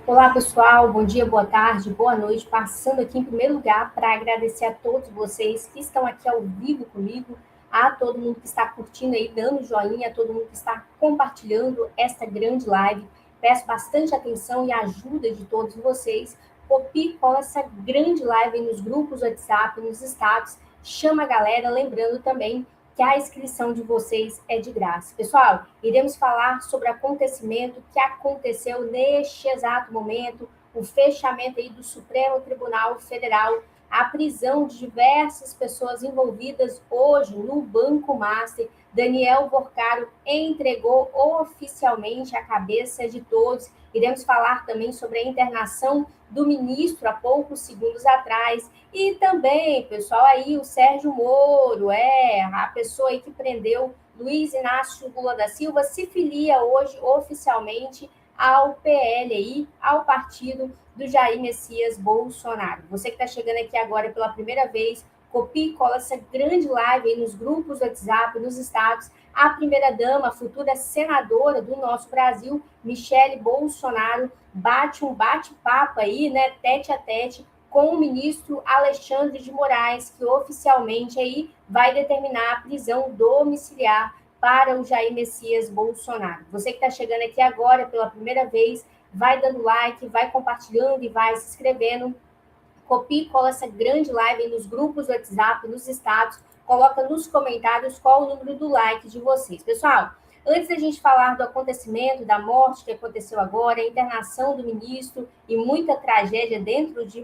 Olá, pessoal. Bom dia, boa tarde, boa noite. Passando aqui em primeiro lugar para agradecer a todos vocês que estão aqui ao vivo comigo, a todo mundo que está curtindo aí, dando joinha, a todo mundo que está compartilhando esta grande live. Peço bastante atenção e ajuda de todos vocês. Copie e cola essa grande live aí nos grupos WhatsApp, nos status. Chama a galera, lembrando também que a inscrição de vocês é de graça. Pessoal, iremos falar sobre o acontecimento que aconteceu neste exato momento, o fechamento aí do Supremo Tribunal Federal, a prisão de diversas pessoas envolvidas hoje no Banco Master. Daniel Porcaro entregou oficialmente a cabeça de todos. Iremos falar também sobre a internação do ministro há poucos segundos atrás. E também, pessoal, aí o Sérgio Moro, a pessoa aí que prendeu Luiz Inácio Lula da Silva, se filia hoje oficialmente ao PL aí, ao partido do Jair Messias Bolsonaro. Você que está chegando aqui agora pela primeira vez, copie e cola essa grande live aí nos grupos do WhatsApp, nos status. A primeira-dama, a futura senadora do nosso Brasil, Michele Bolsonaro, bate um bate-papo aí, né, tete a tete, com o ministro Alexandre de Moraes, que oficialmente aí vai determinar a prisão domiciliar para o Jair Messias Bolsonaro. Você que está chegando aqui agora pela primeira vez, vai dando like, vai compartilhando e vai se inscrevendo. Copie e cola essa grande live nos grupos do WhatsApp, nos status, coloca nos comentários qual o número do like de vocês. Pessoal, antes da gente falar do acontecimento, da morte que aconteceu agora, a internação do ministro e muita tragédia dentro de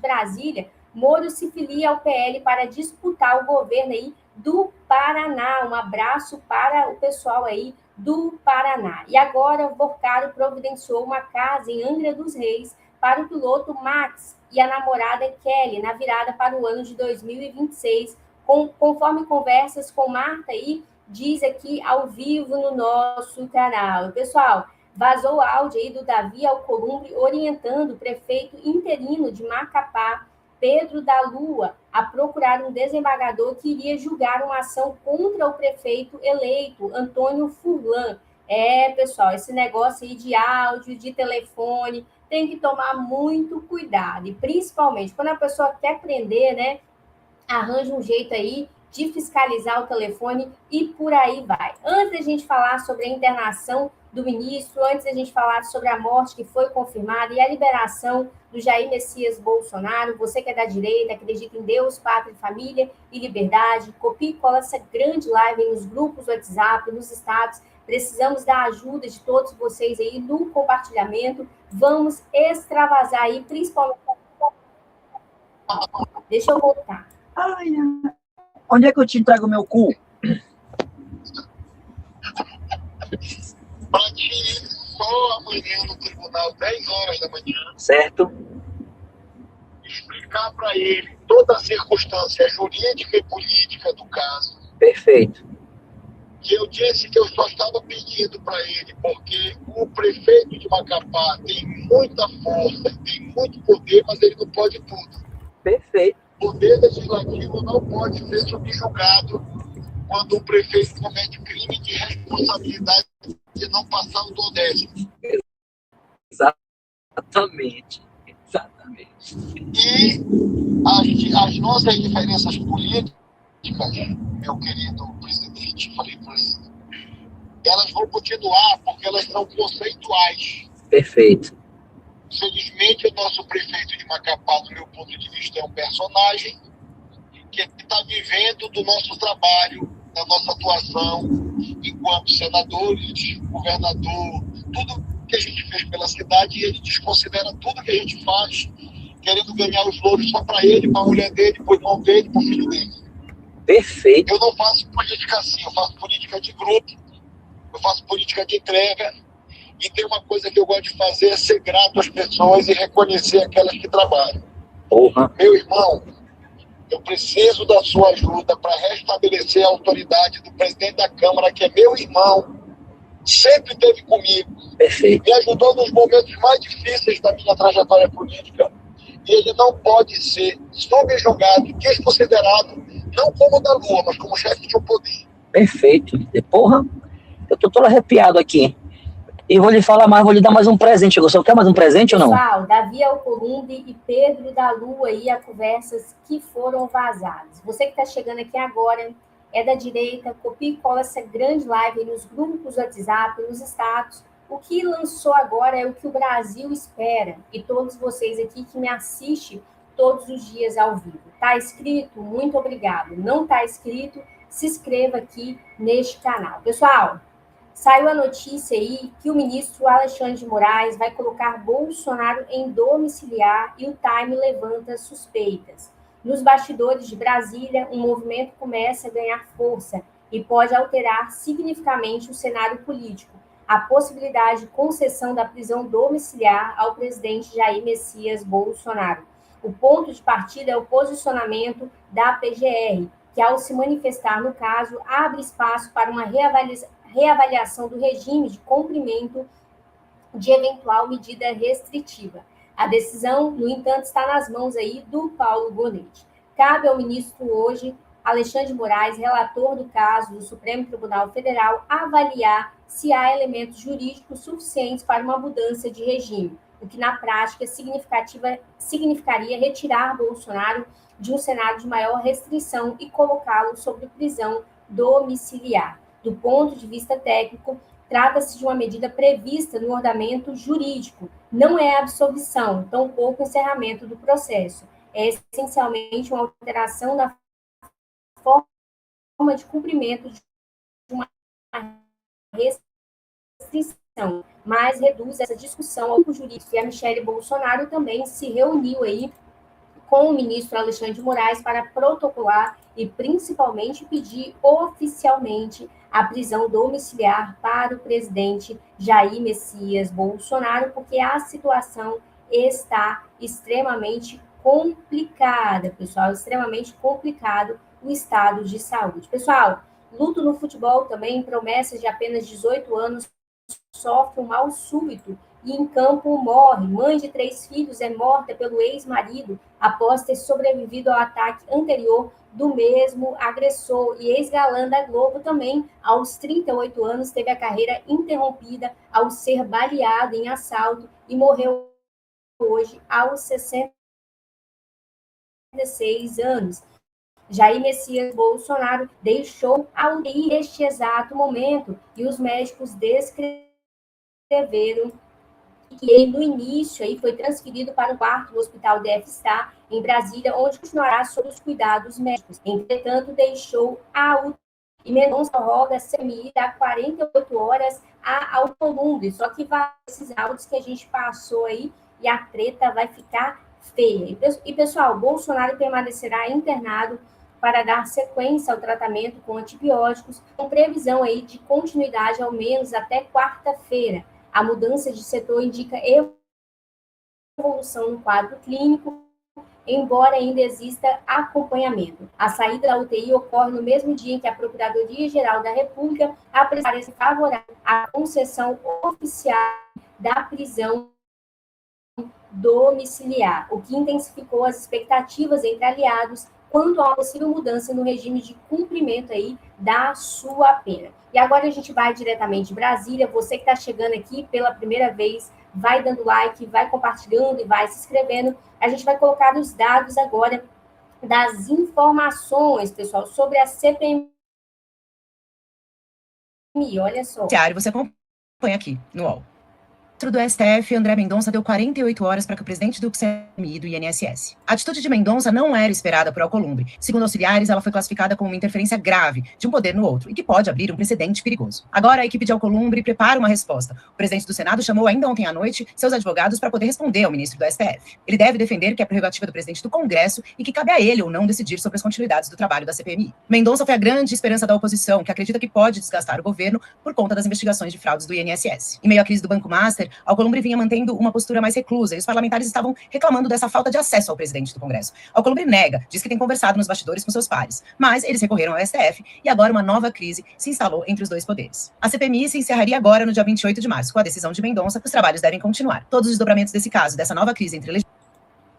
Brasília, Moro se filia ao PL para disputar o governo aí do Paraná. Um abraço para o pessoal aí do Paraná. E agora, o Porcaro providenciou uma casa em Angra dos Reis para o piloto Max e a namorada Kelly na virada para o ano de 2026, conforme conversas com Marta aí, diz aqui ao vivo no nosso canal. Pessoal, vazou o áudio aí do Davi Alcolumbre orientando o prefeito interino de Macapá, Pedro da Lua, a procurar um desembargador que iria julgar uma ação contra o prefeito eleito, Antônio Furlan. Pessoal, esse negócio aí de áudio, de telefone, tem que tomar muito cuidado. E principalmente, quando a pessoa quer prender, né, arranja um jeito aí de fiscalizar o telefone e por aí vai. Antes da gente falar sobre a internação do ministro, antes da gente falar sobre a morte que foi confirmada e a liberação do Jair Messias Bolsonaro, você que é da direita, acredita em Deus, pátria, família e liberdade, copie e cola essa grande live nos grupos do WhatsApp, nos status. Precisamos da ajuda de todos vocês aí no compartilhamento. Vamos extravasar aí, principalmente. Deixa eu voltar. Ai, onde é que eu te entrego o meu cu? Bati só amanhã no tribunal, 10 horas da manhã. Certo. Explicar para ele toda a circunstância jurídica e política do caso. Perfeito. Que eu disse que eu só estava pedindo para ele, porque o prefeito de Macapá tem muita força, tem muito poder, mas ele não pode tudo. Perfeito. O poder legislativo não pode ser subjugado quando o prefeito comete crime de responsabilidade de não passar o DODESP. Exatamente. E as nossas diferenças políticas, meu querido presidente, falei para ele, elas vão continuar porque elas são conceituais. Perfeito. Infelizmente, o nosso prefeito de Macapá, do meu ponto de vista, é um personagem que está vivendo do nosso trabalho, da nossa atuação enquanto senadores, governador, tudo que a gente fez pela cidade, e ele desconsidera tudo que a gente faz, querendo ganhar os louros só para ele, para a mulher dele, para o irmão dele, para o filho dele. Perfeito. Eu não faço política assim, eu faço política de grupo, eu faço política de entrega, e tem uma coisa que eu gosto de fazer, é ser grato às pessoas e reconhecer aquelas que trabalham. Porra. Meu irmão, eu preciso da sua ajuda para restabelecer a autoridade do presidente da Câmara, que é meu irmão, sempre esteve comigo. Perfeito. Me ajudou nos momentos mais difíceis da minha trajetória política. E ele não pode ser subjugado, desconsiderado, não como da Lua, mas como chefe de um poder. Perfeito. Porra, eu tô todo arrepiado aqui. E vou lhe falar mais, vou lhe dar mais um presente. Você quer mais um presente ou não? Pessoal, Davi Alcolumbre e Pedro da Lua aí, a conversas que foram vazadas. Você que está chegando aqui agora, é da direita, copia e cola essa grande live nos grupos do WhatsApp, nos status. O que lançou agora é o que o Brasil espera. E todos vocês aqui que me assistem todos os dias ao vivo. Tá inscrito? Muito obrigado. Não tá inscrito? Se inscreva aqui neste canal. Pessoal, saiu a notícia aí que o ministro Alexandre de Moraes vai colocar Bolsonaro em domiciliar e o Time levanta suspeitas. Nos bastidores de Brasília, um movimento começa a ganhar força e pode alterar significativamente o cenário político. A possibilidade de concessão da prisão domiciliar ao presidente Jair Messias Bolsonaro. O ponto de partida é o posicionamento da PGR, que, ao se manifestar no caso, abre espaço para uma reavaliação do regime de cumprimento de eventual medida restritiva. A decisão, no entanto, está nas mãos aí do Paulo Bonetti. Cabe ao ministro hoje, Alexandre de Moraes, relator do caso do Supremo Tribunal Federal, avaliar se há elementos jurídicos suficientes para uma mudança de regime, o que na prática significaria retirar Bolsonaro de um cenário de maior restrição e colocá-lo sob prisão domiciliar. Do ponto de vista técnico, trata-se de uma medida prevista no ordenamento jurídico. Não é absolvição, tampouco encerramento do processo. É essencialmente uma alteração da forma de cumprimento de uma restrição, mas reduz essa discussão ao jurídico. E a Michele Bolsonaro também se reuniu aí com o ministro Alexandre de Moraes para protocolar e principalmente pedir oficialmente a prisão domiciliar para o presidente Jair Messias Bolsonaro, porque a situação está extremamente complicada, pessoal, extremamente complicado o estado de saúde. Pessoal, luto no futebol também, promessas de apenas 18 anos, sofre um mal súbito e em campo morre. Mãe de 3 filhos é morta pelo ex-marido após ter sobrevivido ao ataque anterior do mesmo agressor. E ex-galã da Globo também, aos 38 anos, teve a carreira interrompida ao ser baleado em assalto e morreu hoje aos 66 anos. Jair Messias Bolsonaro deixou a UTI neste exato momento e os médicos descreveram que ele, no início, aí, foi transferido para o quarto do Hospital DF-Star, em Brasília, onde continuará sob os cuidados médicos. Entretanto, deixou a UTI. E Mendonça roga CPMI há 48 horas a Alcolumbre. Só que vai esses áudios que a gente passou aí e a treta vai ficar feia. E, pessoal, Bolsonaro permanecerá internado para dar sequência ao tratamento com antibióticos, com previsão aí de continuidade ao menos até quarta-feira. A mudança de setor indica evolução no quadro clínico, embora ainda exista acompanhamento. A saída da UTI ocorre no mesmo dia em que a Procuradoria-Geral da República parece favorável à concessão oficial da prisão domiciliar, o que intensificou as expectativas entre aliados quanto a uma possível mudança no regime de cumprimento aí da sua pena. E agora a gente vai diretamente de Brasília. Você que está chegando aqui pela primeira vez, vai dando like, vai compartilhando e vai se inscrevendo. A gente vai colocar os dados agora das informações, pessoal, sobre a CPMI. Olha só. Você acompanha aqui no UOL. O ministro do STF, André Mendonça, deu 48 horas para que o presidente do CMI do INSS. A atitude de Mendonça não era esperada por Alcolumbre. Segundo auxiliares, ela foi classificada como uma interferência grave de um poder no outro e que pode abrir um precedente perigoso. Agora, a equipe de Alcolumbre prepara uma resposta. O presidente do Senado chamou ainda ontem à noite seus advogados para poder responder ao ministro do STF. Ele deve defender que é prerrogativa do presidente do Congresso e que cabe a ele ou não decidir sobre as continuidades do trabalho da CPMI. Mendonça foi a grande esperança da oposição, que acredita que pode desgastar o governo por conta das investigações de fraudes do INSS. Em meio à crise do Banco Master, Alcolumbre vinha mantendo uma postura mais reclusa e os parlamentares estavam reclamando dessa falta de acesso ao presidente do Congresso. Alcolumbre nega, diz que tem conversado nos bastidores com seus pares, mas eles recorreram ao STF e agora uma nova crise se instalou entre os dois poderes. A CPMI se encerraria agora no dia 28 de março. Com a decisão de Mendonça, os trabalhos devem continuar. Todos os desdobramentos desse caso, dessa nova crise entre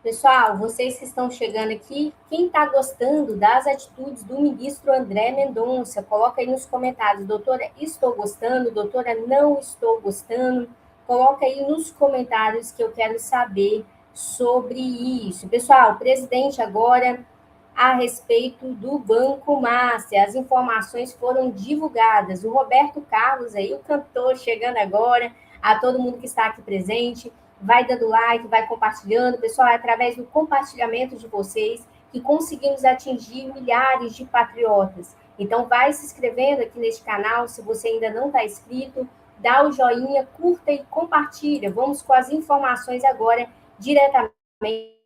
Pessoal, vocês que estão chegando aqui, quem está gostando das atitudes do ministro André Mendonça, coloca aí nos comentários, doutora, estou gostando, doutora, não estou gostando. Coloca aí nos comentários que eu quero saber sobre isso. Pessoal, o presidente agora, a respeito do Banco Master, as informações foram divulgadas. O Roberto Carlos aí, o cantor, chegando agora, a todo mundo que está aqui presente, vai dando like, vai compartilhando. Pessoal, é através do compartilhamento de vocês que conseguimos atingir milhares de patriotas. Então, vai se inscrevendo aqui neste canal, se você ainda não está inscrito, dá o joinha, curta e compartilha. Vamos com as informações agora, diretamente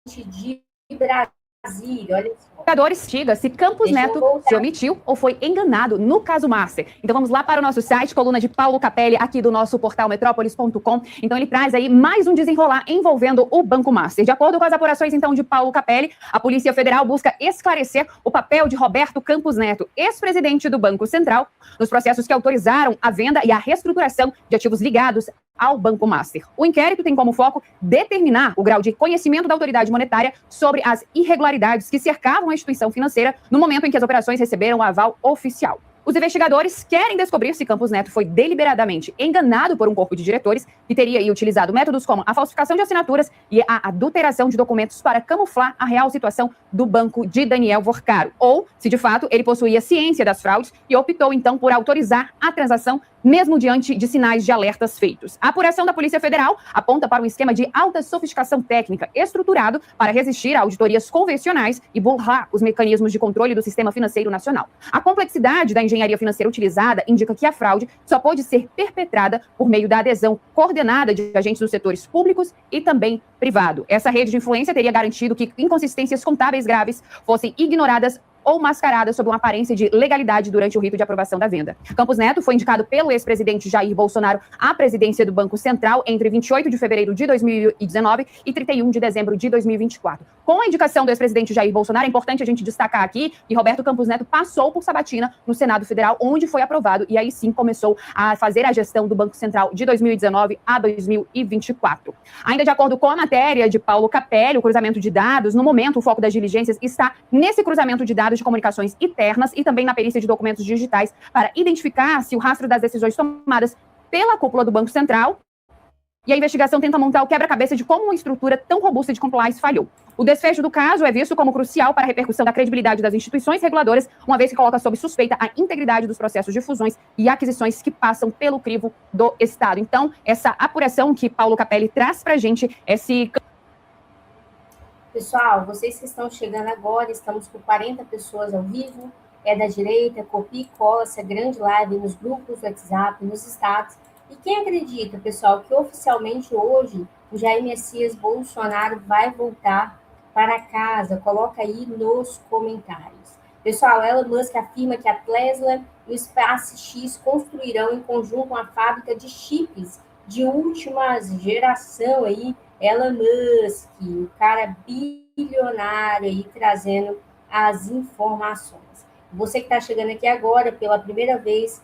de Brasília. Olha só. Jogadores, diga se Campos Neto se omitiu ou foi enganado no caso Master. Então vamos lá para o nosso site, coluna de Paulo Capelli, aqui do nosso portal metrópolis.com. Então ele traz aí mais um desenrolar envolvendo o Banco Master. De acordo com as apurações então de Paulo Capelli, a Polícia Federal busca esclarecer o papel de Roberto Campos Neto, ex-presidente do Banco Central, nos processos que autorizaram a venda e a reestruturação de ativos ligados ao Banco Master. O inquérito tem como foco determinar o grau de conhecimento da autoridade monetária sobre as irregularidades que cercavam a instituição financeira no momento em que as operações receberam o aval oficial. Os investigadores querem descobrir se Campos Neto foi deliberadamente enganado por um corpo de diretores que teria utilizado métodos como a falsificação de assinaturas e a adulteração de documentos para camuflar a real situação do banco de Daniel Vorcaro, ou se de fato ele possuía ciência das fraudes e optou então por autorizar a transação mesmo diante de sinais de alertas feitos. A apuração da Polícia Federal aponta para um esquema de alta sofisticação técnica estruturado para resistir a auditorias convencionais e burlar os mecanismos de controle do sistema financeiro nacional. A complexidade da engenharia financeira utilizada indica que a fraude só pode ser perpetrada por meio da adesão coordenada de agentes dos setores públicos e também privado. Essa rede de influência teria garantido que inconsistências contábeis graves fossem ignoradas ou mascarada sob uma aparência de legalidade durante o rito de aprovação da venda. Campos Neto foi indicado pelo ex-presidente Jair Bolsonaro à presidência do Banco Central entre 28 de fevereiro de 2019 e 31 de dezembro de 2024. Com a indicação do ex-presidente Jair Bolsonaro, é importante a gente destacar aqui que Roberto Campos Neto passou por sabatina no Senado Federal, onde foi aprovado e aí sim começou a fazer a gestão do Banco Central de 2019 a 2024. Ainda de acordo com a matéria de Paulo Capelli, o cruzamento de dados, no momento o foco das diligências está nesse cruzamento de dados de comunicações internas e também na perícia de documentos digitais para identificar se o rastro das decisões tomadas pela cúpula do Banco Central e a investigação tenta montar o quebra-cabeça de como uma estrutura tão robusta de compliance falhou. O desfecho do caso é visto como crucial para a repercussão da credibilidade das instituições reguladoras, uma vez que coloca sob suspeita a integridade dos processos de fusões e aquisições que passam pelo crivo do Estado. Então, essa apuração que Paulo Capelli traz para a gente, esse... Pessoal, vocês que estão chegando agora, estamos com 40 pessoas ao vivo, é da direita, copia e cola essa grande live nos grupos do WhatsApp, nos estados. E quem acredita, pessoal, que oficialmente hoje o Jair Messias Bolsonaro vai voltar para casa? Coloca aí nos comentários. Pessoal, Elon Musk afirma que a Tesla e o SpaceX construirão em conjunto uma fábrica de chips de última geração aí, Elon Musk, o cara bilionário aí, trazendo as informações. Você que está chegando aqui agora pela primeira vez,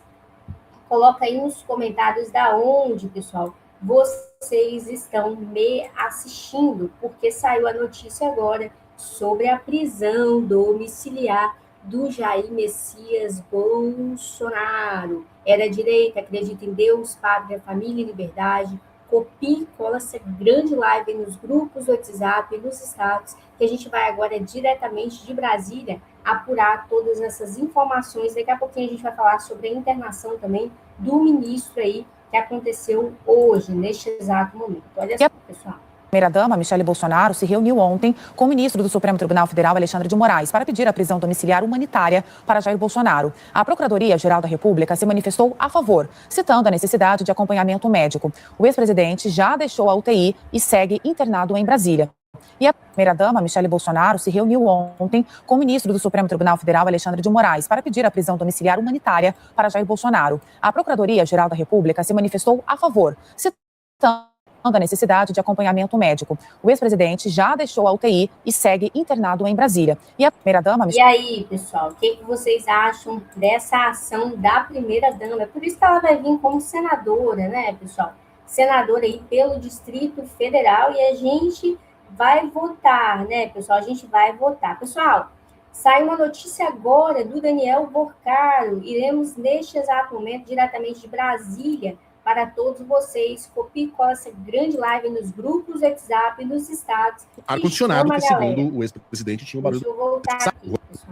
coloca aí nos comentários da onde, pessoal, vocês estão me assistindo, porque saiu a notícia agora sobre a prisão domiciliar do Jair Messias Bolsonaro. Era direita, acredita em Deus, Pátria, Família e Liberdade. Copie e cola essa grande live nos grupos do WhatsApp, nos estados, que a gente vai agora diretamente de Brasília apurar todas essas informações. Daqui a pouquinho a gente vai falar sobre a internação também do ministro aí, que aconteceu hoje, neste exato momento. Olha só, pessoal. A primeira-dama, Michele Bolsonaro, se reuniu ontem com o ministro do Supremo Tribunal Federal, Alexandre de Moraes, para pedir a prisão domiciliar humanitária para Jair Bolsonaro. A Procuradoria-Geral da República se manifestou a favor, citando a necessidade de acompanhamento médico. O ex-presidente já deixou a UTI e segue internado em Brasília. E a primeira-dama, Michele Bolsonaro, se reuniu ontem com o ministro do Supremo Tribunal Federal, Alexandre de Moraes, para pedir a prisão domiciliar humanitária para Jair Bolsonaro. A Procuradoria-Geral da República se manifestou a favor, citando a necessidade de acompanhamento médico. O ex-presidente já deixou a UTI e segue internado em Brasília. E a primeira-dama... E aí, pessoal, o que vocês acham dessa ação da primeira-dama? É por isso que ela vai vir como senadora, né, pessoal? senador aí pelo Distrito Federal, e a gente vai votar, né, pessoal? A gente vai votar. Pessoal, sai uma notícia agora do Daniel Vorcaro. Iremos, neste exato momento, diretamente de Brasília, para todos vocês. Copie e cola essa grande live nos grupos WhatsApp, nos estados. Ar-condicionado, que segundo o ex-presidente tinha o barulho do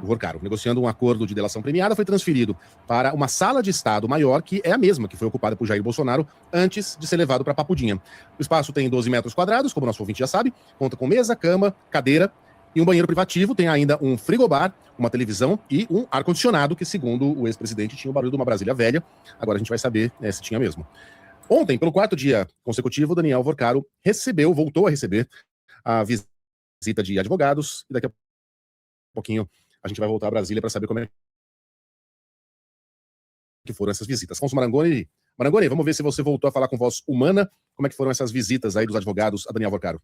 Vorcaro. Negociando um acordo de delação premiada, foi transferido para uma sala de Estado maior, que é a mesma que foi ocupada por Jair Bolsonaro antes de ser levado para Papudinha. O espaço tem 12 metros quadrados, como o nosso ouvinte já sabe, conta com mesa, cama, cadeira e um banheiro privativo, tem ainda um frigobar, uma televisão e um ar-condicionado, que segundo o ex-presidente tinha o barulho de uma Brasília velha. Agora a gente vai saber se tinha mesmo. Ontem, pelo 4º dia consecutivo, Daniel Vorcaro voltou a receber a visita de advogados, e daqui a pouquinho a gente vai voltar a Brasília para saber como é que foram essas visitas. Afonso Marangoni, vamos ver se você voltou a falar com voz humana, como é que foram essas visitas aí dos advogados a Daniel Vorcaro.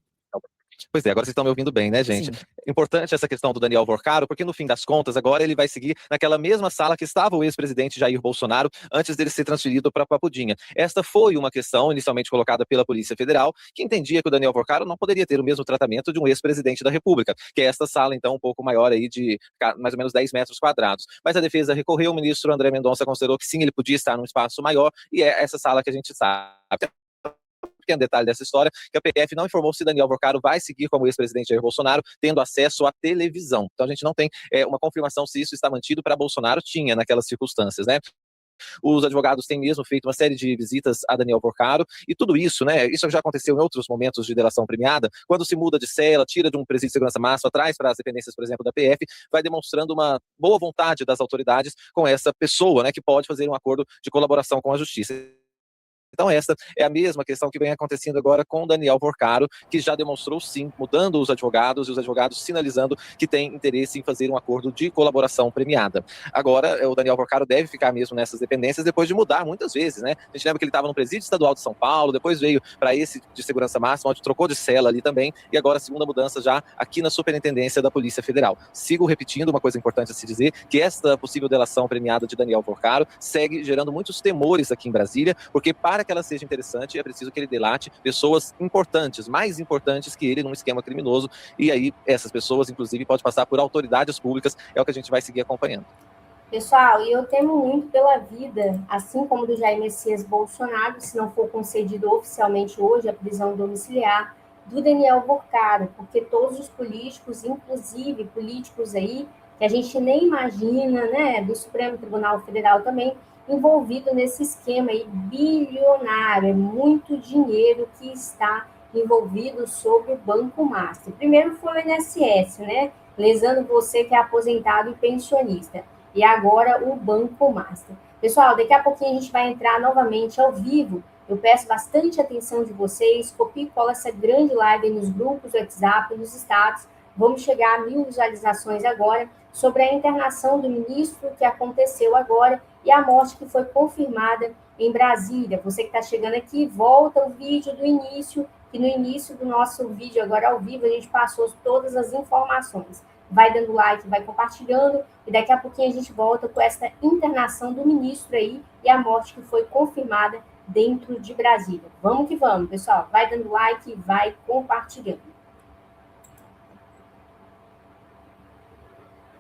Pois é, agora vocês estão me ouvindo bem, né, gente? Sim. Importante essa questão do Daniel Vorcaro, porque no fim das contas, agora ele vai seguir naquela mesma sala que estava o ex-presidente Jair Bolsonaro antes dele ser transferido para Papudinha. Esta foi uma questão inicialmente colocada pela Polícia Federal, que entendia que o Daniel Vorcaro não poderia ter o mesmo tratamento de um ex-presidente da República, que é esta sala, então, um pouco maior aí de mais ou menos 10 metros quadrados. Mas a defesa recorreu, o ministro André Mendonça considerou que sim, ele podia estar num espaço maior, e é essa sala que a gente sabe. Pequeno detalhe dessa história, que a PF não informou se Daniel Vorcaro vai seguir como ex-presidente Jair Bolsonaro, tendo acesso à televisão. Então a gente não tem uma confirmação se isso está mantido para Bolsonaro, tinha naquelas circunstâncias, né? Os advogados têm mesmo feito uma série de visitas a Daniel Vorcaro, e tudo isso, né, isso já aconteceu em outros momentos de delação premiada, quando se muda de cela, tira de um presídio de segurança máxima, traz para as dependências, por exemplo, da PF, vai demonstrando uma boa vontade das autoridades com essa pessoa, né, que pode fazer um acordo de colaboração com a justiça. Então essa é a mesma questão que vem acontecendo agora com o Daniel Vorcaro, que já demonstrou sim, mudando os advogados, e os advogados sinalizando que tem interesse em fazer um acordo de colaboração premiada. Agora, o Daniel Vorcaro deve ficar mesmo nessas dependências depois de mudar muitas vezes, né? A gente lembra que ele estava no Presídio Estadual de São Paulo, depois veio para esse de segurança máxima, onde trocou de cela ali também, e agora a segunda mudança já aqui na Superintendência da Polícia Federal. Sigo repetindo uma coisa importante a se dizer, que esta possível delação premiada de Daniel Vorcaro segue gerando muitos temores aqui em Brasília, porque para que ela seja interessante, é preciso que ele delate pessoas importantes, mais importantes que ele num esquema criminoso, e aí essas pessoas, inclusive, podem passar por autoridades públicas, é o que a gente vai seguir acompanhando. Pessoal, eu temo muito pela vida, assim como do Jair Messias Bolsonaro, se não for concedido oficialmente hoje a prisão domiciliar, do Daniel Vorcaro, porque todos os políticos, inclusive políticos aí, que a gente nem imagina, né, do Supremo Tribunal Federal também, envolvido nesse esquema aí bilionário, é muito dinheiro que está envolvido sobre o Banco Master. Primeiro foi o INSS, né, lesando você que é aposentado e pensionista, e agora o Banco Master. Pessoal, daqui a pouquinho a gente vai entrar novamente ao vivo. Eu peço bastante atenção de vocês, copie e cola essa grande live nos grupos do WhatsApp, nos estados. Vamos chegar a 1000 visualizações agora sobre a internação do ministro que aconteceu agora e a morte que foi confirmada em Brasília. Você que está chegando aqui, volta o vídeo do início, que no início do nosso vídeo, agora ao vivo, a gente passou todas as informações. Vai dando like, vai compartilhando, e daqui a pouquinho a gente volta com essa internação do ministro aí e a morte que foi confirmada dentro de Brasília. Vamos que vamos, pessoal. Vai dando like e vai compartilhando.